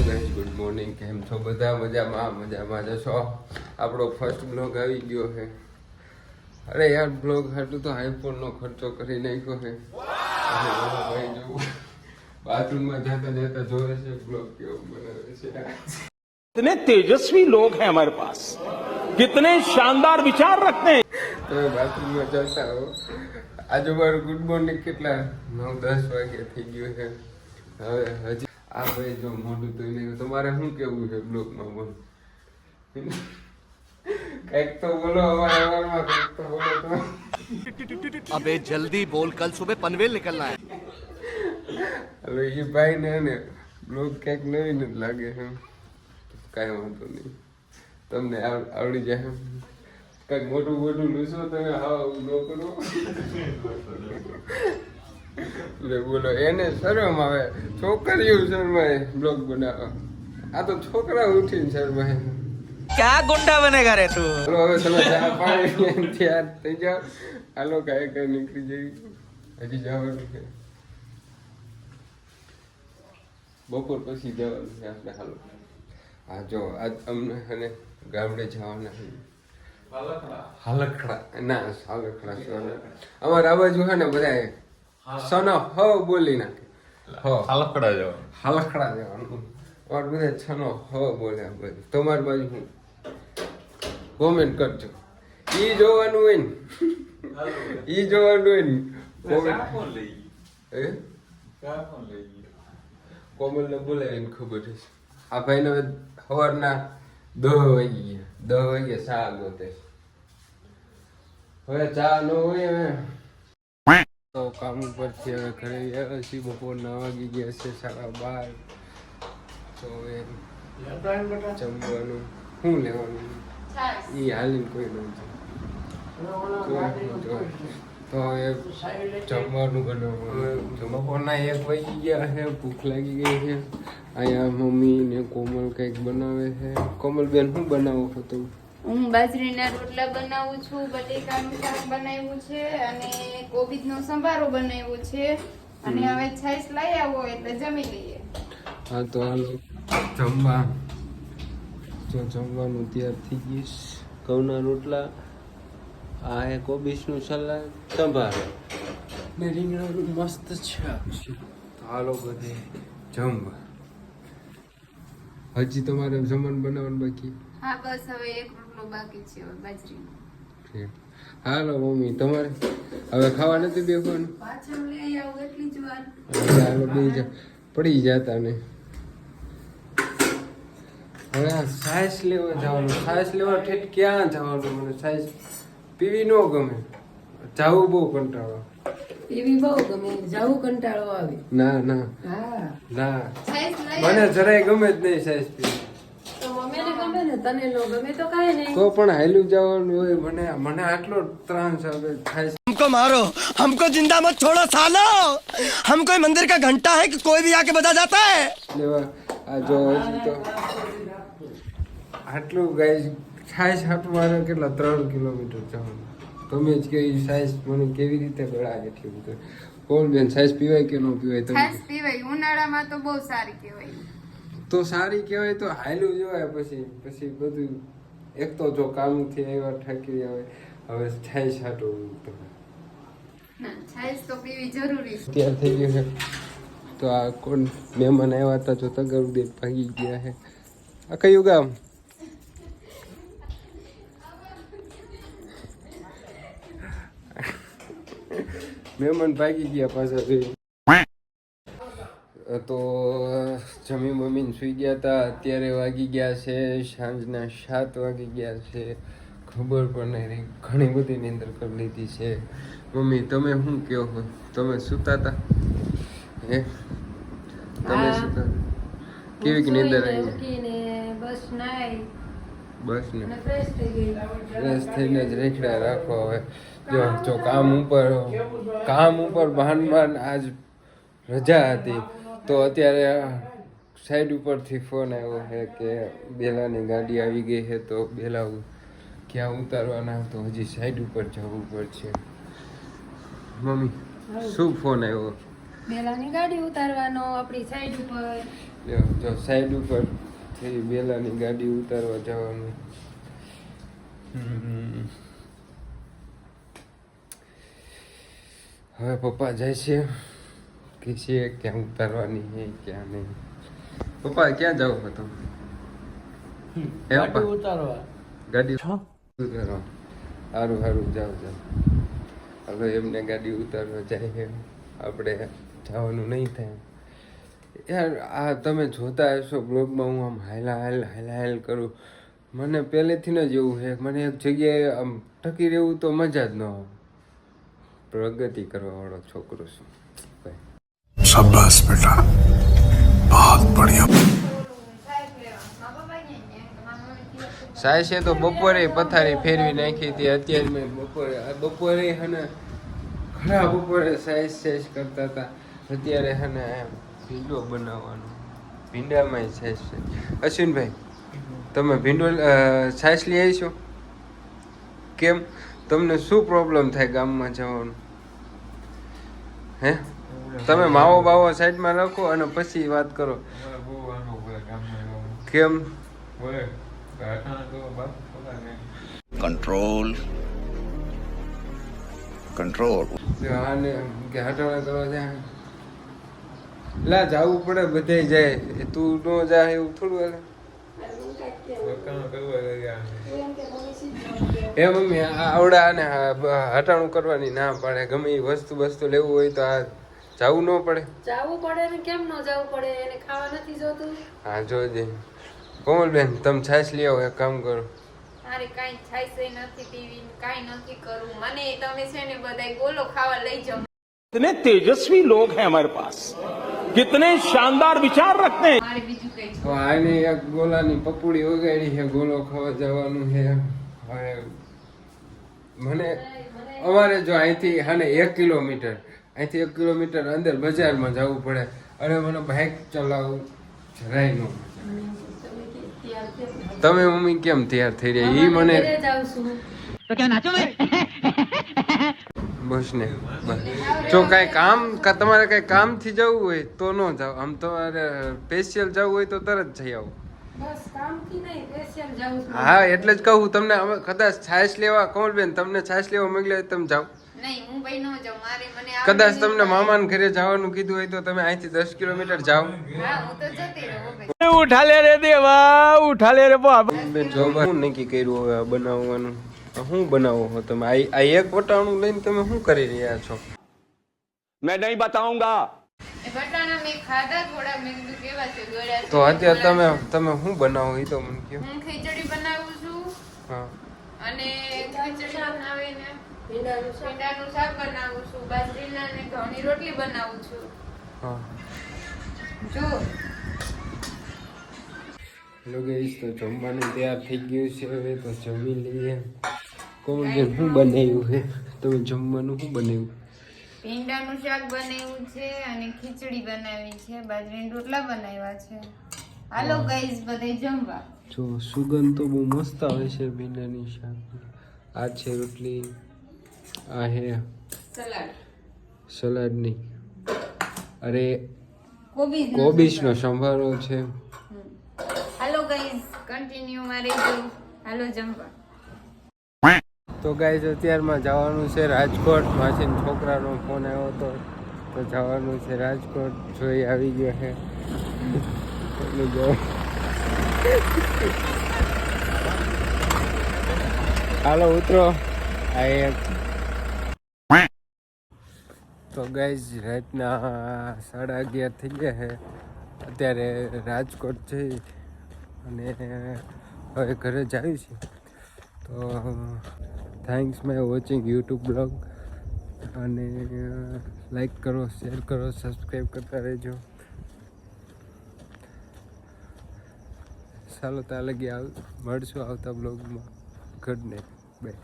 Guys, good morning. કેમ છો બધા? મજામાં જશો? આપણો ફર્સ્ટ બ્લોગ આવી ગયો છે. અરે યાર, બ્લોગ હાટું તો આઈફોનનો ખર્ચો કરી નાખ્યો છે. ભાઈ જોવું બાથરૂમમાં જતા જોવે છે બ્લોગ કેવો બનાવે છે. कितने तेजस्वी लोग हैं हमारे पास, कितने शानदार विचार रखते हैं. તમે બાથરૂમમાં જતા હો. આજે મારું ગુડ મોર્નિંગ કેટલા 9-10 વાગે થઈ ગયું છે. હવે હજી આ ભાઈ જો મોઢું તો નહીં. તમારે શું કેવું છે બ્લોગમાં? બોલો કંઈક તો બોલો. અમારા કંઈક તો બોલો તો. अबे जल्दी बोल, कल सुबह पनवेल निकलना है. હવે એ ભાઈ ને બ્લોગ કંઈક નવીન જ લાગે છે. કાંઈ વાંધો નહીં, તમને આવડી જાય. કંઈક મોટું લૂસો તમે હા ન કરો. એટલે બોલો એને શરમ આવે. છોકરીઓ શરમાય બ્લોગ બનાવવા. આ તો છોકરા ઉઠીને શરમાય. क्या गुंडा बनेगा रे तू? ચલો હવે તમે ચા પાણી તૈયાર થઈ જાઓ. હાલો કાંઈ નીકળી જઈ. હજી જવાનું છે, બપોર પછી જવાનું છે આપણે. હાલો. હા જો આજ અમને અને ગામડે જવાના છે. હાલખડા ના હાલખડા અમારે આ બાજુ છે ને બધા સનો હ બોલી નાખે. હાલખડા જવાનું. અમારે બધા છનો હ બોલ્યા બધું. તમારી બાજુ હું કોમેન્ટ કરજો. ઈ જોવાનું હોય ને, ઈ જોવાનું હોય ને કોમલ ને બોલાવીને ખબર છે. આ ભાઈને સવારના 10 વાગે ચા ગોતે. હવે ચા ન હોય. હવે તો કામ ઉપરથી હવે ઘરે આવ્યા છીએ. બપોરના વાગી ગયા છે 12:30. તો હવે જમવાનું શું લેવાનું એ હાલીને કોઈ નથી. તો એ જમવાનું બનાવવાનું. બપોરના 1 વાગી ગયા છે. ભૂખ લાગી ગઈ છે. અહીંયા મમ્મી ને કોમલ કંઈક બનાવે છે. કોમલબેન શું બનાવો છો તમે? હું બાજરીના રોટલા બનાવું છું, બટેકાનું શાક બનાવ્યું છે અને કોબીજનો સંભારો બનાવ્યો છે. અને હવે છાશ લઈ આવો એટલે જમી લઈએ. હા તો હાલો જમવા. જો જમવાનું તૈયાર થઈ ગઈશ. ઘઉંના રોટલા, આ એ કોબીજનું સલાડ, સંભારો ને રીંગણાનું મસ્ત શાક છે. તો હાલો બધે જમવા. હજી તમારે જમવાનું બનાવવાનું બાકી? હા બસ હવે એક રોટલો બાકી છે હવે બાજરીનો. હાલો મમ્મી તમારે હવે ખાવા નથી બેસવાનું? પાછળ લઈ આવો એટલી જ વાર. હાલો બે પડી જતા ને. હવે આ સાઈસ લેવા જવાનું. સાઈસ લેવા ઠેઠ ક્યાં જવાનું? મને સાઈસ પીવી ન ગમે. જાવું બહુ કંટાળો. એવી બહુ ગમે, જાવું કંટાળો આવે. ના મને જરાય ગમે જ નહીં સાઈસ પીવી. તો મમ્મીને ગમે ને, તને નો ગમે તો કાંઈ નહીં. તો પણ હાલ્યું જવાનું હોય. મને આટલો ત્રાસ આવે. हमको मारो, हमको जिंदा मत छोड़ो सालो. हम कोई मंदिर का घंटा है कि कोई भी आके बजा जाता है. લેવા આ જો હજી તો આટલું ગાય સાઈઝ હાટું મારે કેટલા 3 કિલોમીટર જવાનું. તમે જ કે સાઈઝ મને કેવી રીતે ગળાય એટલી બધું. કોણ બેન સાઈઝ પીવાય કે ન પીવાય? તમે છાશ પીવાય ઉનાળામાં તો બહુ સારી કહેવાય. તો સારી કહેવાય તો હાલ્યું જોવાય. પછી બધું એક તો જો કામથી આવ્યા થાકી આવે. હવે સાઈઝ હાટું છાશ તો પીવી જરૂરી છે. તૈયાર થઈ ગયું છે. તો આ કોણ મહેમાન આવ્યા હતા જો તગરદેવ ભાગી ગયા છે. આ કયું ગામ? મહેમાન ભાગી ગયા પાછા. તો જમી મમ્મીને સુઈ ગયા હતા. અત્યારે વાગી ગયા છે સાંજના 7 વાગી ગયા છે. ખબર પણ નહીં રહી. ઘણી બધી નીંદર કરી લીધી છે. મમ્મી તમે શું કહો? તમે સૂતા હતા? હે તમે સૂતા? કેવી નીંદર આવી? બસ નાઈ બસ ને અને ફ્રેશ થઈ ગઈ. ફ્રેશ થઈને જ રેખડા રાખો. હવે જો કામ ઉપર ભાનમાં આજ રજા હતી. તો અત્યારે સાઈડ ઉપરથી ફોન આવ્યો છે કે બેલાની ગાડી આવી ગઈ છે. તો બેલા ક્યાં ઉતારવાના? તો હજી સાઈડ ઉપર જવું પડશે. મમ્મી શું ફોન આવ્યો? બેલાની ગાડી ઉતારવાનો આપણી સાઈડ ઉપર. જો સાઈડ ઉપર થી બેલાની ગાડી ઉતારવા જવાનું. હવે પપ્પા જાય છે કે છે ક્યાં ઉતારવાની છે ક્યાં નહીં. પપ્પા ક્યાં જાવ હતો? ગાડી ઉતારવા. સારું સારું જાઓ હવે એમને ગાડી ઉતારવા જાય છે. આપણે જવાનું નહીં થાય યાર. આ તમે જોતા હશો બ્લોગમાં હું આમ હાલ કરું. મને પહેલેથી જ એવું છે મને એક જગ્યાએ આમ ટકી રહેવું તો મજા જ ન આવે. પ્રગતિ કરવા વાળો છોકરો છું. शाबाश बेटा बहुत बढ़िया. સાય છે તો બપોરે પથારી ફેરવી નાખી હતી. અત્યારે મેં બપોરે હે ને ઘણા બપોરે સાઈઝ કરતા હતા. અત્યારે હે ને ભીંડો બનાવવાનો. ભીંડામાં સાઈઝ છે. અશ્વિનભાઈ તમે ભીંડો સાઈઝ લઈ આવીશો? કેમ તમને શું પ્રોબ્લેમ થાય ગામમાં જવાનું? હે તમે માવો બાવો સાઈડમાં રાખો અને પછી વાત કરો. કેમ? Control control. આને કે હટાણા કરવા જાય લા જવું પડે બધે જાય. તું ન જાય એવું થોડું હાલે. એ મમ્મી આવડા ને હટાણું કરવાની ના પડે. ગમે એ વસ્તુ લેવું હોય તો આ જવું ન પડે. જાવું પડે ને કેમ ન જાવું પડે? એને ખાવા નથી જોતું? હા જોજે. કોમલબેન તમે છાશ લઈ આવો. એક કામ કરો. મારે કાંઈ છાશ નથી પીવી, કાંઈ નથી કરવું. મને તમે છે ને બધાય ગોલો ખાવા લઈ જાઓ. कितने तेजस्वी लोग हैं हमारे पास, कितने शानदार विचार रखते हैं. મારે બીજું કઈ તો આને એક ગોલાની પપુડી વગાડી છે. ગોલો ખાવા જવાનું છે. હવે મને અમારે જો અહીંથી હાને 1 કિલોમીટર અંદર બજારમાં જવું પડે અને મને બાઇક ચલાવવું જરાય ન. તમે મમ્મી કેમ તૈયાર થઈ રહ્યા ઈ મને ઘરે જાઉં છું. બસ ને બસ. જો કાંઈ કામ તમારે કાંઈ કામથી જવું હોય તો ન જાઓ. આમ તમારે સ્પેશિયલ જવું હોય તો તરત જઈ આવો. બસ કામથી નહીં, સ્પેશિયલ જાઉં છું. હા એટલે જ કહું તમને. હવે કદાચ છાશ લેવા કોમલબેન તમને છાશ લેવા મોકલ્યા હોય તમે જાઓ. નહીં, હું ભાઈ ન જાઉં. મારે મને કદાચ તમને મામાના ઘરે જવાનું કીધું હોય તો તમે અહીંથી 10 કિલોમીટર જાઓ. હા, હું તો જતી રહું ભાઈ. उठा ले रे देवा, उठा ले रे बाबा. બેન જો હું નક્કી કર્યું હવે આ બનાવવાનું. શું બનાવો છો તમે? આ એક વટાણું લઈને તમે શું કરી રહ્યા છો? मैं नहीं बताऊंगा. એ બટાણા મેં ખાધા થોડા. મેં કીધું કેવા છે, ગળ્યા છે. તો અત્યારે તમે શું બનાવો એ તો મને કહો. હું ખીચડી બનાવું છું હા અને ખીચડી બનાવીને ભીંડાનું શાક. ભીંડાનું શાક બનાવું છું. બાજરીના અને ઘઉંની રોટલી બનાવું છું. હા જો લોકો તો જમવાનું તૈયાર થઈ ગયું છે. હવે તો જમી લઈએ. કોમલબેન શું બનાવ્યું છે? તમે જમવાનું શું બનાવ્યું? ભીંડાનું શાક બનાવ્યું છે અને ખીચડી બનાવી છે. બાજરીના રોટલા બનાવ્યા છે. હાલો ગાઈઝ બધે જમવા. જો સુગંધ તો બહુ મસ્ત આવે છે ભીંડાની શાક. આ છે રોટલી. આ હે સલાડ. સલાડની. અરે કોબીજ કોબીજનો સંભારો છે. હાલો ગાઈઝ કન્ટિન્યુ મારે જો. હાલો જમવા. તો ગાઈઝ અત્યારમાં જવાનું છે રાજકોટ. માસીના છોકરાનો ફોન આવ્યો હતો તો જવાનું છે રાજકોટ. જોઈ આવી ગયો છે. એટલું જો હાલો ઉતરો. આ એક તો ગાઈઝ રાતના 11:30 થઈ ગયા છે. અત્યારે રાજકોટ જઈ અને હવે ઘરે જ આવી છે. તો thanks my watching YouTube blog. અને લાઈક કરો, શેર કરો, સબસ્ક્રાઈબ કરતા રહેજો. ચાલો ત્યાં લગી મળશું આવતા બ્લોગમાં. Good night, by.